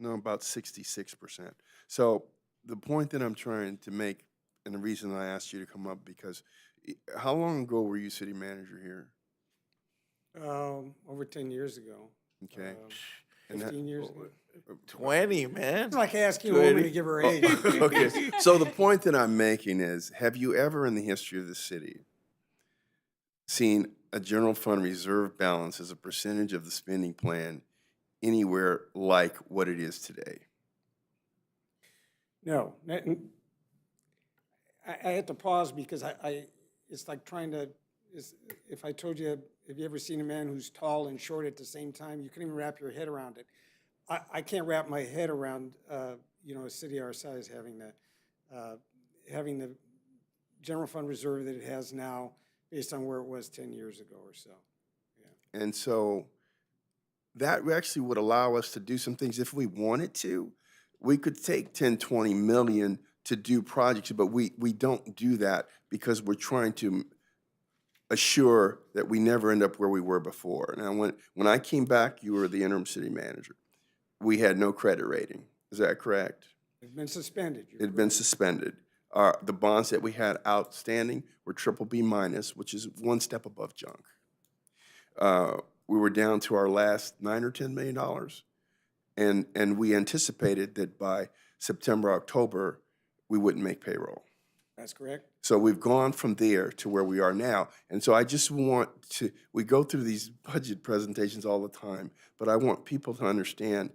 No, about 66%. So the point that I'm trying to make, and the reason I asked you to come up, because how long ago were you city manager here? Over 10 years ago, Okay. And 15 years ago. 20, man. It's like asking a woman to give her age. Okay, so the point that I'm making is, have you ever in the history of the city seen a general fund reserve balance as a percentage of the spending plan anywhere like what it is today? No. I had to pause because it's like trying to, if I told you, have you ever seen a man who's tall and short at the same time? You couldn't even wrap your head around it. I can't wrap my head around, a city our size having the general fund reserve that it has now based on where it was 10 years ago or so. Yeah. And so that actually would allow us to do some things if we wanted to. We could take 10, 20 million to do projects, but we don't do that because we're trying to assure that we never end up where we were before. Now, when I came back, you were the interim city manager. We had no credit rating. Is that correct? It's been suspended. It had been suspended. The bonds that we had outstanding were BBB minus, which is one step above junk. We were down to our last $9 or $10 million, and we anticipated that by September, October, we wouldn't make payroll. That's correct. So we've gone from there to where we are now. And so I just want to, we go through these budget presentations all the time, but I want people to understand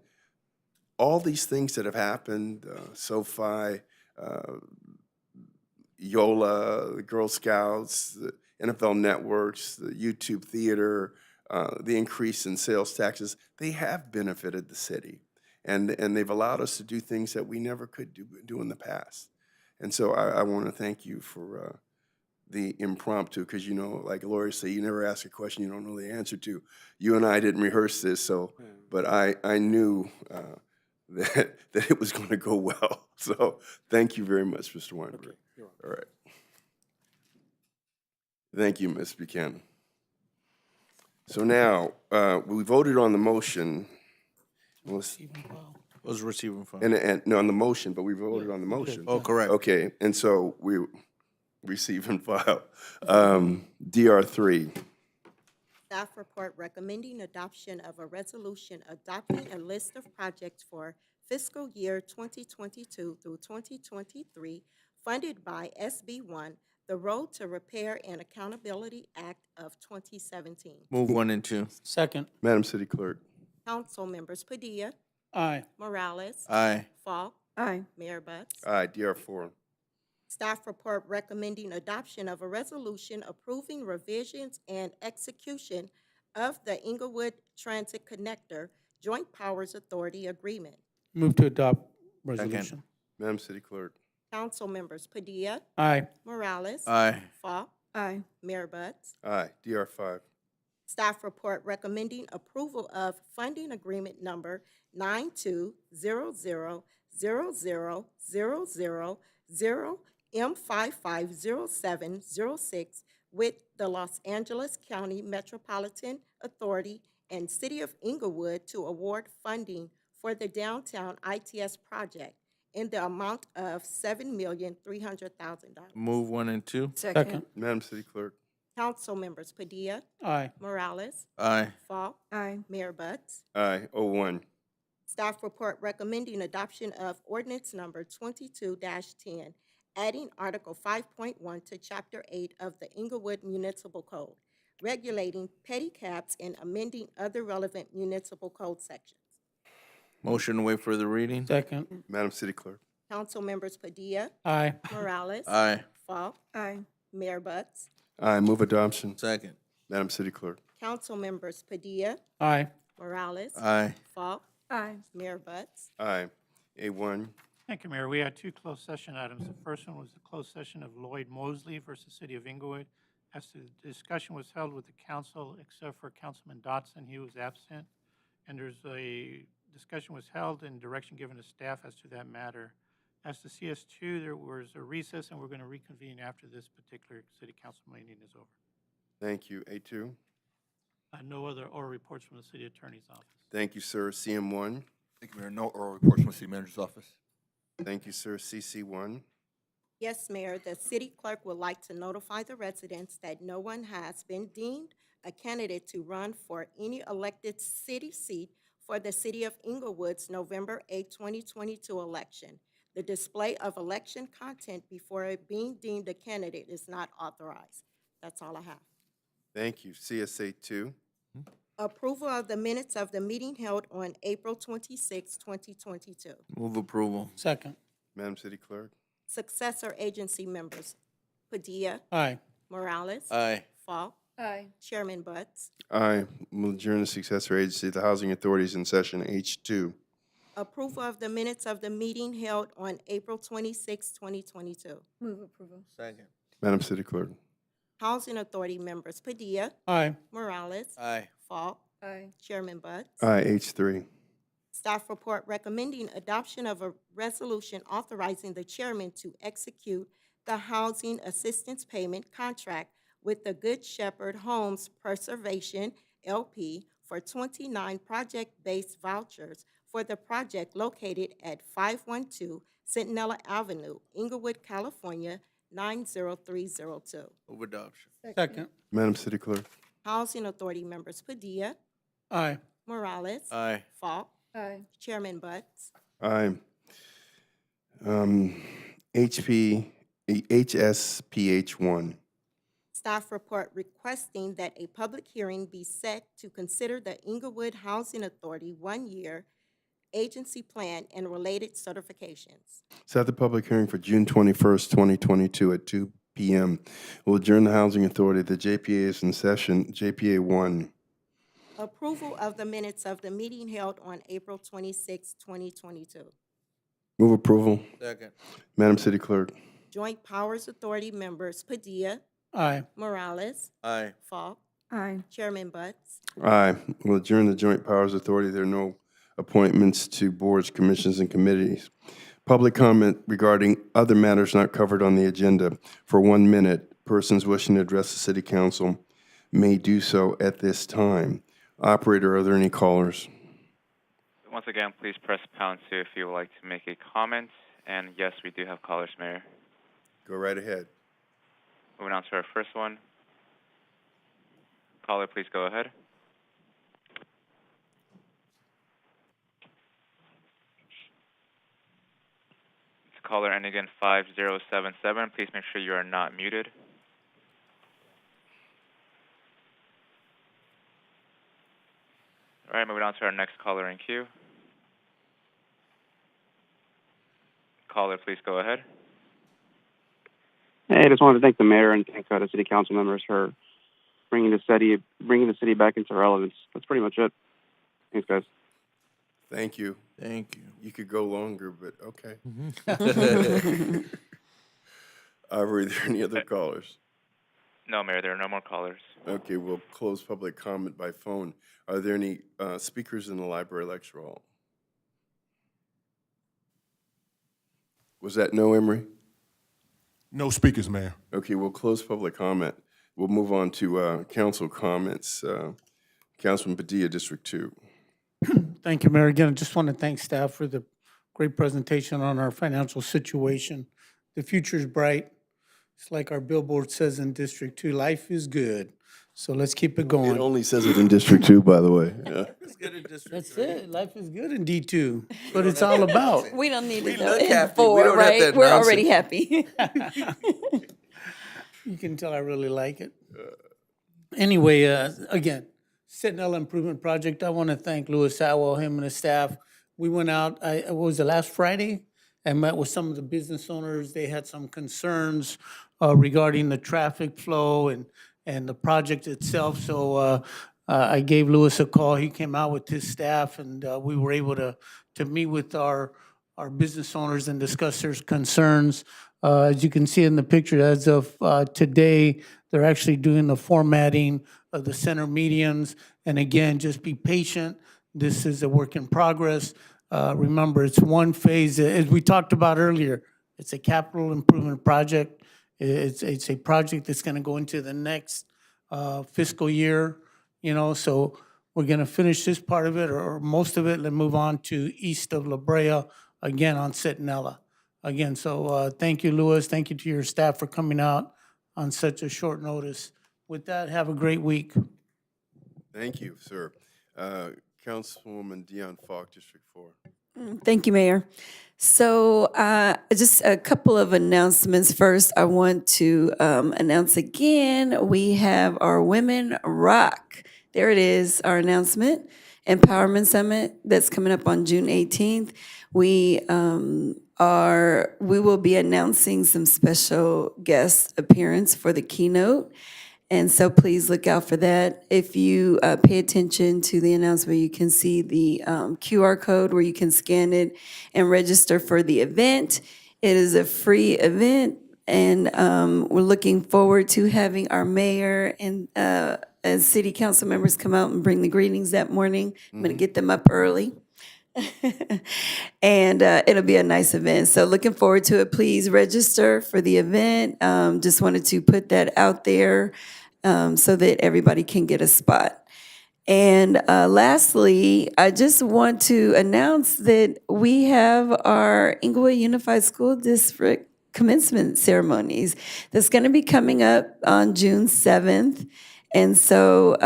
all these things that have happened, SoFi, YOLA, the Girl Scouts, the NFL networks, the YouTube theater, the increase in sales taxes, they have benefited the city. And they've allowed us to do things that we never could do in the past. And so I want to thank you for the impromptu, because, like lawyers say, you never ask a question you don't know the answer to. You and I didn't rehearse this, so, but I knew that it was going to go well. So thank you very much, Mr. Weinberg. Okay, you're welcome. All right. Thank you, Ms. Buchanan. So now, we voted on the motion. Was receiving fund. No, on the motion, but we voted on the motion. Oh, correct. Okay, and so we receive and file. DR3. Staff report recommending adoption of a resolution adopting a list of projects for fiscal year 2022 through 2023 funded by SB1, the Road to Repair and Accountability Act of 2017. Move 1 and 2. Second. Madam City Clerk. Council members Padilla, Aye. Morales, Aye. Falk, Aye. Mayor Buds. Aye, DR4. Staff report recommending adoption of a resolution approving revisions and execution of the Inglewood Transit Connector Joint Powers Authority Agreement. Move to adopt resolution. Madam City Clerk. Council members Padilla, Aye. Morales, Aye. Falk, Aye. Mayor Buds. Aye, DR5. Staff report recommending approval of funding agreement number 92000000 M550706 with the Los Angeles County Metropolitan Authority and City of Inglewood to award funding for the downtown ITS project in the amount of $7,300,000. Move 1 and 2. Second. Madam City Clerk. Council members Padilla, Aye. Morales, Aye. Falk, Aye. Mayor Buds. Aye, 01. Staff report recommending adoption of ordinance number 22-10, adding Article 5.1 to Chapter 8 of the Inglewood Municipal Code, regulating petty caps and amending other relevant municipal code sections. Motion to waive further reading. Second. Madam City Clerk. Council members Padilla, Aye. Morales. Aye. Falk. Aye. Mayor Butts. I move adoption. Second. Madam City Clerk. Council members Padilla, Aye. Morales. Aye. Falk. Aye. Mayor Butts. Aye. A1. Thank you, Mayor. We had two closed session items. The first one was the closed session of Lloyd Mosley versus City of Inglewood. As the discussion was held with the council, except for Councilman Dotson, he was absent. And there's a discussion was held and direction given to staff as to that matter. As to CS2, there was a recess, and we're going to reconvene after this particular city council meeting is over. Thank you. A2. No other oral reports from the city attorney's office. Thank you, sir. CM1. Thank you, Mayor. No oral reports from the city manager's office. Thank you, sir. CC1. Yes, Mayor, the city clerk would like to notify the residents that no one has been deemed a candidate to run for any elected city seat for the City of Inglewood's November 8, 2022 election. The display of election content before it being deemed a candidate is not authorized. That's all I have. Thank you. CSA2. Approval of the minutes of the meeting held on April 26, 2022. Move approval. Second. Madam City Clerk. Successor agency members, Padilla, Aye. Morales. Aye. Falk. Aye. Chairman Butts. Aye. We'll adjourn the successor agency. The housing authorities in session H2. Approval of the minutes of the meeting held on April 26, 2022. Second. Madam City Clerk. Housing Authority members, Padilla, Aye. Morales. Aye. Falk. Aye. Chairman Butts. Aye. H3. Staff report recommending adoption of a resolution authorizing the chairman to execute the housing assistance payment contract with the Good Shepherd Homes Preservation, LP, for 29 project-based vouchers for the project located at 512 Centinela Avenue, Inglewood, California, 90302. Move adoption. Second. Madam City Clerk. Housing Authority members Padilla, Aye. Morales. Aye. Falk. Aye. Chairman Butts. Aye. HSPH1. Staff report requesting that a public hearing be set to consider the Inglewood Housing Authority one-year agency plan and related certifications. Set the public hearing for June 21st, 2022 at 2 p.m. We'll adjourn the Housing Authority. The JPA is in session. JPA 1. Approval of the minutes of the meeting held on April 26, 2022. Move approval. Second. Madam City Clerk. Joint Powers Authority members Padilla, Aye. Morales. Aye. Falk. Aye. Chairman Butts. Aye. We'll adjourn the Joint Powers Authority. There are no appointments to boards, commissions, and committees. Public comment regarding other matters not covered on the agenda for 1 minute. Persons wishing to address the City Council may do so at this time. Operator, are there any callers? Once again, please press pound 2 if you would like to make a comment. And yes, we do have callers, Mayor. Go right ahead. Moving on to our first one. Caller, please go ahead. It's caller ending in 5077. Please make sure you are not muted. All right, moving on to our next caller in queue. Caller, please go ahead. Hey, I just wanted to thank the mayor and thank the city council members for bringing the city back into relevance. That's pretty much it. Thanks, guys. Thank you. Thank you. You could go longer, but okay. Are there any other callers? No, Mayor, there are no more callers. Okay, we'll close public comment by phone. Are there any speakers in the library lecture hall? Was that no, Emery? No speakers, Mayor. Okay, we'll close public comment. We'll move on to council comments. Councilman Padilla, District 2. Thank you, Mayor. Again, I just want to thank staff for the great presentation on our financial situation. The future is bright. It's like our billboard says in District 2, life is good. So let's keep it It going. only says it in District 2, by the way. Yeah. It's good in District That's 3. it. Life is good in D2. That's what it's all about. We don't need We to go look in happy. We four, don't have to right? We're announce already it. happy. You can tell I really like it. Anyway, again, Centinela Improvement Project, I want to thank Louis Sowell, him and his staff. We went out, what was it, last Friday? and met with some of the business owners. They had some concerns regarding the traffic flow and the project itself. So I gave Louis a call. He came out with his staff, and we were able to meet with our business owners and discuss their concerns. As you can see in the picture, as of today, they're actually doing the formatting of the center medians. And again, just be patient. This is a work in progress. Remember, it's one phase. As we talked about earlier, it's a capital improvement project. It's a project that's going to go into the next fiscal year, so we're going to finish this part of it or most of it, and move on to east of La Brea, again on Centinela. Again, so thank you, Louis. Thank you to your staff for coming out on such a short notice. With that, have a great week. Thank you, sir. Councilwoman Dion Falk, District 4. Thank you, Mayor. So just a couple of announcements. First, I want to announce again, we have our Women Rock. There it is, our announcement, Empowerment Summit that's coming up on June 18th. We will be announcing some special guest appearance for the keynote. And so please look out for that. If you pay attention to the announcement, you can see the QR code where you can scan it and register for the event. It is a free event, and we're looking forward to having our mayor and city council members come out and bring the greetings that morning. I'm going to get them up early. And it'll be a nice event. So looking forward to it. Please register for the event. Just wanted to put that out there so that everybody can get a spot. And lastly, I just want to announce that we have our Inglewood Unified School District commencement ceremonies that's going to be coming up on June 7th. And so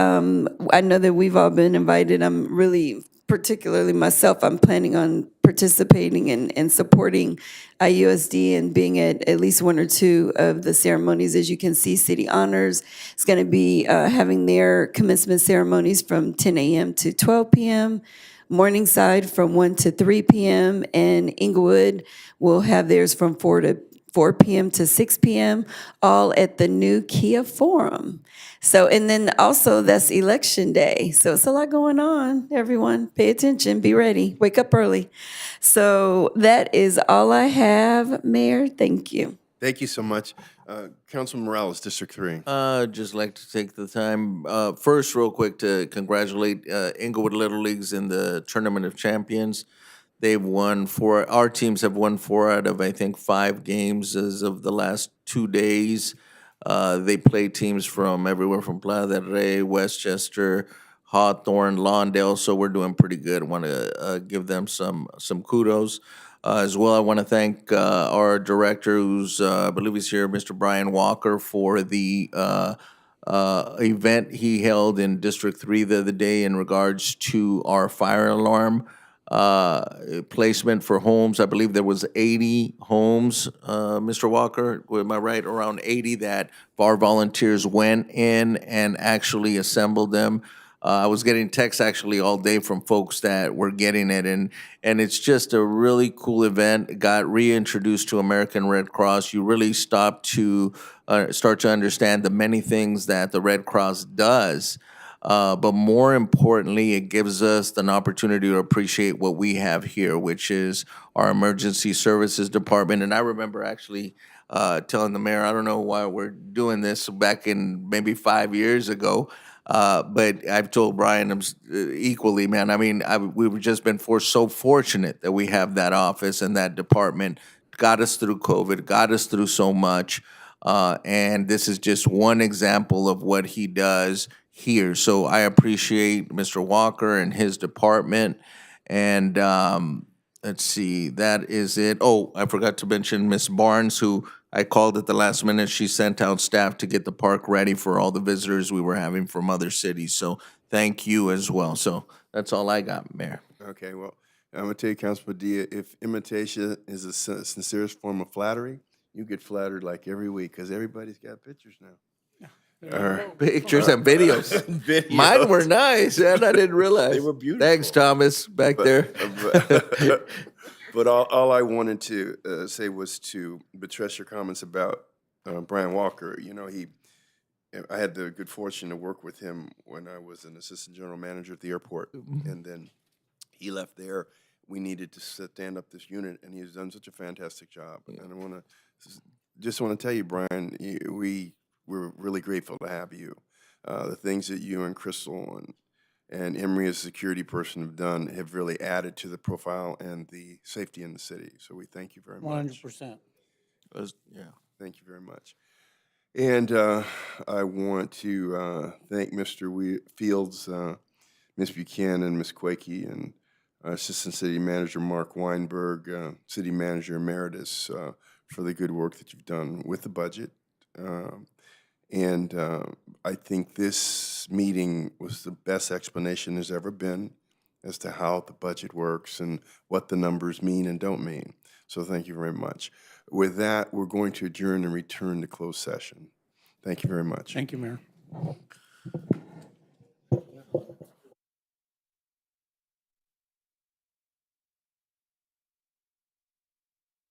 I know that we've all been invited. I'm really, particularly myself, I'm planning on participating and supporting IUSD and being at least one or two of the ceremonies. As you can see, City Honors is going to be having their commencement ceremonies from 10 a.m. to 12 p.m., Morningside from 1 to 3 p.m., and Inglewood will have theirs from 4 p.m. to 6 p.m., all at the new Kia Forum. So, and then also that's Election Day. So it's a lot going on, everyone. Pay attention, be ready, wake up early. So that is all I have, Mayor. Thank you. Thank you so much. Councilman Morales, District 3. I'd just like to take the time, first, real quick, to congratulate Inglewood Little Leagues in the Tournament of Champions. They've won our teams have won 4 out of, I think, 5 games as of the last 2 days. They play teams from everywhere from Playa del Rey, Westchester, Hawthorne, Lawndale, so we're doing pretty good. I want to give them some kudos. As well, I want to thank our director, who's, I believe he's here, Mr. Brian Walker, for the event he held in District 3 the other day in regards to our fire alarm placement for homes. I believe there was 80 homes, Mr. Walker, am I right? Around 80 that our volunteers went in and actually assembled them. I was getting texts actually all day from folks that were getting it, and it's just a really cool event. It got reintroduced to American Red Cross. You really start to understand the many things that the Red Cross does. But more importantly, it gives us an opportunity to appreciate what we have here, which is our emergency services department. And I remember actually telling the mayor, I don't know why we're doing this back in maybe 5 years ago, but I've told Brian equally, man. I mean, we've just been so fortunate that we have that office and that department. Got us through COVID, got us through so much. And this is just one example of what he does here. So I appreciate Mr. Walker and his department. And let's see, that is it. Oh, I forgot to mention Miss Barnes, who I called at the last minute. She sent out staff to get the park ready for all the visitors we were having from other cities. So thank you as well. So that's all I got, Mayor. Okay, well, I'm going to tell you, Councilman Padilla, if imitation is the sincerest form of flattery, you get flattered like every week because everybody's got pictures now. Pictures and videos. Mine were nice, and I didn't realize. They were beautiful. Thanks, Thomas, back there. But all I wanted to say was to buttress your comments about Brian Walker. You know, I had the good fortune to work with him when I was an assistant general manager at the airport, and then he left there. We needed to stand up this unit, and he has done such a fantastic job. And I just want to tell you, Brian, we're really grateful to have you. The things that you and Crystal and Emery as a security person have done have really added to the profile and the safety in the city. So we thank you very much. 100%. Yeah. Thank you very much. And I want to thank Mr. Fields, Ms. Buchanan, Ms. Quakey, and Assistant City Manager Mark Weinberg, City Manager Emeritus, for the good work that you've done with the budget. And I think this meeting was the best explanation there's ever been as to how the budget works and what the numbers mean and don't mean. So thank you very much. With that, we're going to adjourn and return to closed session. Thank you very much. Thank you, Mayor.